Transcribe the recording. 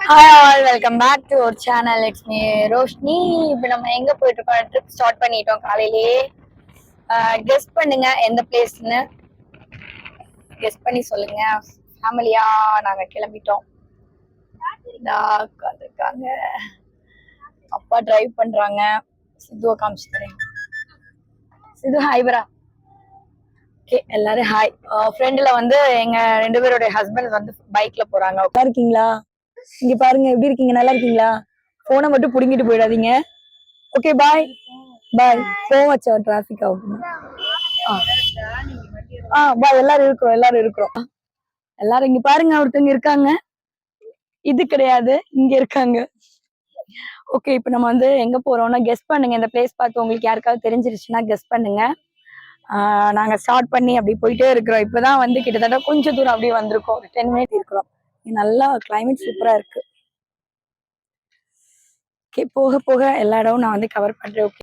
Hi all, welcome back to our channel. It's me Roshini. இப்போ நம்ம எங்க போயிட்டு இருக்கோம்? ட்ரிப் ஸ்டார்ட் பண்ணிட்டோம் காலையிலேயே. கெஸ் பண்ணுங்க எந்த பிளேஸ்ன்னு. கெஸ் பண்ணி சொல்லுங்க. ஃபேமிலியா நாங்க கிளம்பிட்டோம். இருக்காங்க, அப்பா டிரைவ் பண்றாங்க. சித்துவை காமிச்சு தரேன். சித்து ஹாய் பிரா. ஓகே, எல்லாரும் ஹாய். ஃப்ரெண்ட்ல வந்து எங்க 2 பேருடைய ஹஸ்பண்ட் வந்து பைக்ல போறாங்க. நல்லா இருக்கீங்களா? இங்க பாருங்க, எப்படி இருக்கீங்க? நல்லா இருக்கீங்களா? போனை மட்டும் புடுங்கிட்டு போயிடாதீங்க. ஓகே, பாய் பாய். போவச்சா டிராபிக் ஆகும். பாய். எல்லாரும் இருக்கிறோம். எல்லாரும் இங்க பாருங்க, ஒருத்தவங்க இருக்காங்க. இது கிடையாது, இங்க இருக்காங்க. ஓகே, இப்போ நம்ம வந்து எங்க போறோம்னா கெஸ் பண்ணுங்க. இந்த பிளேஸ் பார்த்து உங்களுக்கு யாருக்காவது தெரிஞ்சிருச்சுன்னா கெஸ் பண்ணுங்க. நாங்க ஸ்டார்ட் பண்ணி அப்படி போயிட்டே இருக்கிறோம். இப்பதான் வந்து கிட்டத்தட்ட கொஞ்சம் தூரம் அப்படியே வந்திருக்கோம். ஒரு 10 மினிட் இருக்கிறோம். நல்லா கிளைமேட் சூப்பரா இருக்கு. ஓகே, போக போக எல்லா இடமும் நான் வந்து கவர் பண்றேன். ஓகே.